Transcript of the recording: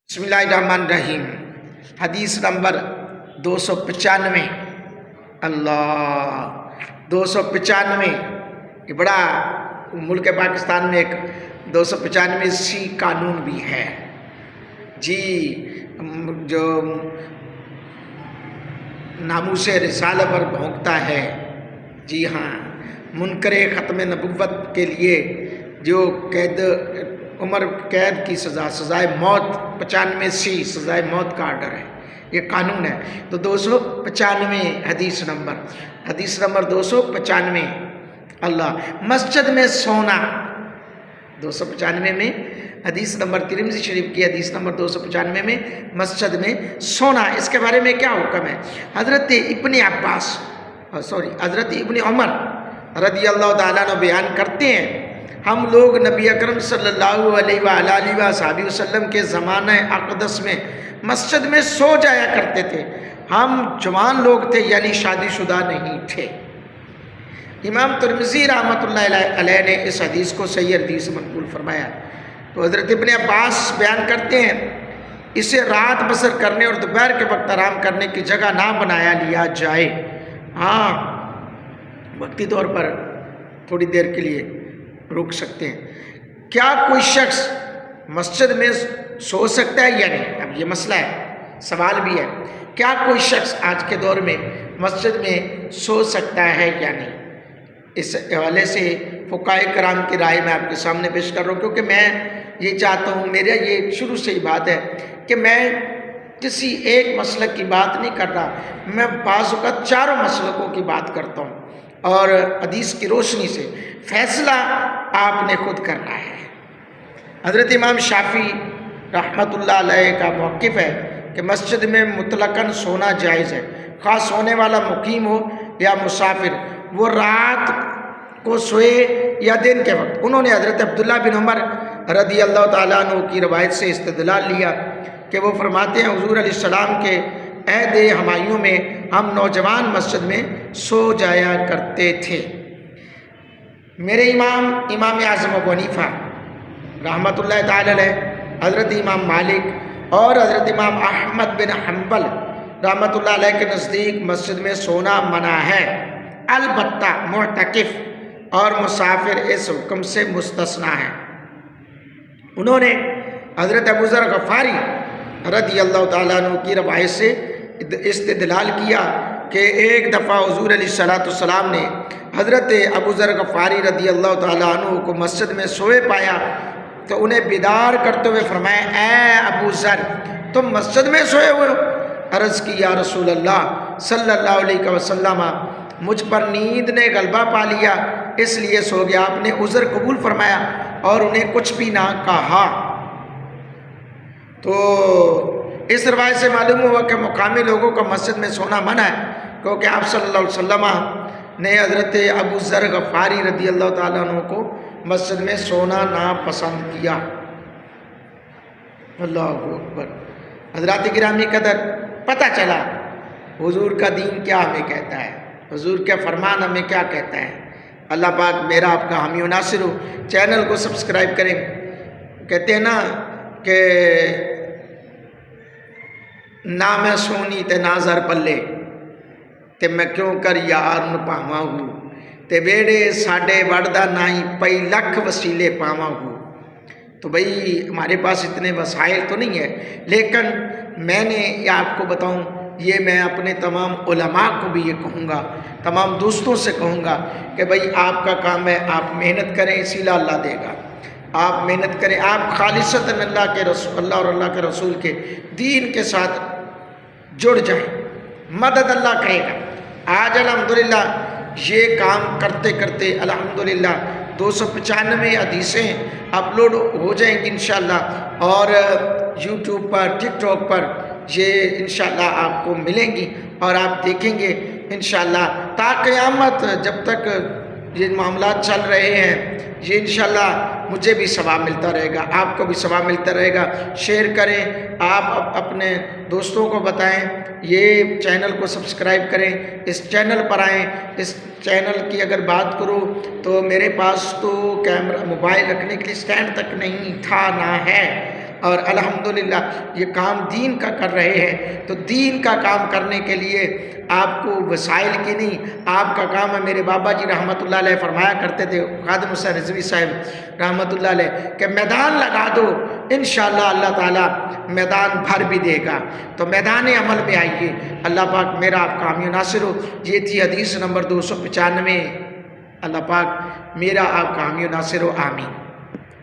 बिस्मिल्लाहिर्रहमानिर्रहीम। हदीस नंबर 295। अल्लाह 295। ये बड़ा मुल्क पाकिस्तान में एक 295 कानून भी है जी, जो नामूस रिसाला पर भोंकता है। जी हाँ, मुनकरे ख़त्म नबुव्वत के लिए जो उम्र कैद की सज़ाए मौत 95 सज़ाए मौत का आर्डर है, ये कानून है। तो 295 हदीस नंबर 295। अल्लाह मस्जिद में सोना 295 में हदीस नंबर तिरमिज़ी शरीफ की हदीस नंबर 295 में मस्जिद में सोना, इसके बारे में क्या हुक्म है? हज़रत इब्न उमर रदी अल्लाह ताला अन्हु बयान करते हैं, हम लोग नबी अकरम सल्लल्लाहु अलैहि वसल्लम के ज़माने अक़दस में मस्जिद में सो जाया करते थे। हम जवान लोग थे, यानी शादीशुदा नहीं थे। इमाम तिरमिज़ी रहमतुल्लाह अलैह ने इस हदीस को सही हदीस मंकूल फरमाया। तो हज़रत इब्न अब्बास बयान करते हैं, इसे रात बसर करने और दोपहर के वक्त आराम करने की जगह ना बनाया लिया जाए। हाँ, वक्ती तौर पर थोड़ी देर के लिए रुक सकते हैं। क्या कोई शख्स मस्जिद में सो सकता है या नहीं? अब ये मसला है, सवाल भी है। क्या कोई शख्स आज के दौर में मस्जिद में सो सकता है या नहीं? इस हवाले से फुक़ाए कराम की राय मैं आपके सामने पेश कर रहा हूँ, क्योंकि मैं ये चाहता हूँ, मेरा ये शुरू से ही बात है कि मैं किसी एक मसलक की बात नहीं कर रहा, मैं बाज़ औक़ात चारों मसलकों की बात करता हूँ और हदीस की रोशनी से फ़ैसला आपने खुद करना है। हज़रत इमाम शाफ़ी रहमतुल्लाह अलैह का मौक़िफ़ है कि मस्जिद में मुतलक़न सोना जायज़ है, ख़ास सोने वाला मुकीम हो या मुसाफिर, वो रात को सोए या दिन के वक्त। उन्होंने हज़रत अब्दुल्लाह बिन उमर रदी अल्लाह ताला अन्हु की रवायत से इस्तिदलाल लिया कि वो फरमाते हैं, हुज़ूर अलैहिस्सलाम के अहद हमायूं में हम नौजवान मस्जिद में सो जाया करते थे। मेरे इमाम आज़म अबू हनीफ़ा रहमतुल्लाह ताला अलैह, हज़रत इमाम मालिक और हज़रत इमाम अहमद बिन हम्बल रहमतुल्लाह अलैह के नज़दीक मस्जिद में सोना मना है, अलबत्ता मुअतकिफ़ और मुसाफिर इस हुक्म से मुस्तस्ना है। उन्होंने हज़रत अबू ज़र गफ़ारी रदी अल्लाह ताला अन्हु की रवायत से इस्तिदलाल किया कि एक दफ़ा हुज़ूर अलैहिस्सलाम ने हज़रत अबू ज़र गफ़ारी रदी अल्लाह ताला अन्हु को मस्जिद में सोए पाया, तो उन्हें बेदार करते हुए फरमाया, ऐ अबू ज़र, तुम मस्जिद में सोए हुए हो? अर्ज़ की, या रसूल अल्लाह सल्लल्लाहु अलैहि वसल्लम, मुझ पर नींद ने गलबा पा लिया, इसलिए सो गया। आपने उज़र कबूल फरमाया और उन्हें कुछ भी ना कहा। तो इस रवायत से मालूम हुआ कि मुकामी लोगों को मस्जिद में सोना मना है, क्योंकि आप सल्लल्लाहु अलैहि वसल्लम ने हज़रत अबू ज़र गफ़ारी रदी अल्लाह ताला अन्हु को मस्जिद में सोना नापसंद किया। अल्लाहु अकबर। हज़रात गिरामी कदर, पता चला हुज़ूर का दीन क्या हमें कहता है, हुज़ूर का फरमान हमें क्या कहता है। अल्लाह पाक मेरा आपका हामी व नासिर हो। चैनल को सब्सक्राइब करें। कहते हैं ना कि ना मैं सोनी ते ना ज़र पल्ले, ते मैं क्यों कर यार न पावा हूँ, ते बेड़े साढ़े वड़दा नाई पई लख वसीले पावा हूँ। तो भाई हमारे पास इतने वसाइल तो नहीं है, लेकिन मैंने आपको बताऊं, ये मैं अपने तमाम उलमा को भी ये कहूँगा, तमाम दोस्तों से कहूँगा कि भाई आपका काम है, आप मेहनत करें, इसीलिए अल्लाह देगा। आप मेहनत करें, आप खालिसतन अल्लाह और अल्लाह के रसूल के दीन के साथ जुड़ जाएं, मदद अल्लाह करेगा। आज अल्हम्दुलिल्लाह ये काम करते करते अल्हम्दुलिल्लाह 295 हदीसें अपलोड हो जाएंगी इंशाअल्लाह, और यूट्यूब पर, टिकटॉक पर ये इंशाअल्लाह आपको मिलेंगी और आप देखेंगे इंशाअल्लाह। ता क़यामत जब तक ये मामलात चल रहे हैं, ये इंशाअल्लाह मुझे भी सवाब मिलता रहेगा, आपको भी सवाब मिलता रहेगा। शेयर करें, आप अपने दोस्तों को बताएं, ये चैनल को सब्सक्राइब करें, इस चैनल पर आएँ। इस चैनल की अगर बात करूँ तो मेरे पास तो कैमरा मोबाइल रखने के लिए स्टैंड तक नहीं था, ना है, اور الحمدللہ یہ کام دین کا کر رہے ہیں، تو دین کا کام کرنے کے لیے آپ کو وسائل کی نہیں، آپ کا کام ہے۔ میرے بابا جی رحمۃ اللہ علیہ فرمایا کرتے تھے، خادم حسین رضوی صاحب رحمۃ اللہ علیہ، کہ میدان لگا دو انشاءاللہ اللہ تعالیٰ میدان بھر بھی دے گا۔ تو میدان عمل میں آئیے، اللہ پاک میرا آپ کا حامی و ناصر ہو۔ یہ تھی حدیث نمبر 295۔ اللہ پاک میرا آپ کا حامی و ناصر ہو، آمین۔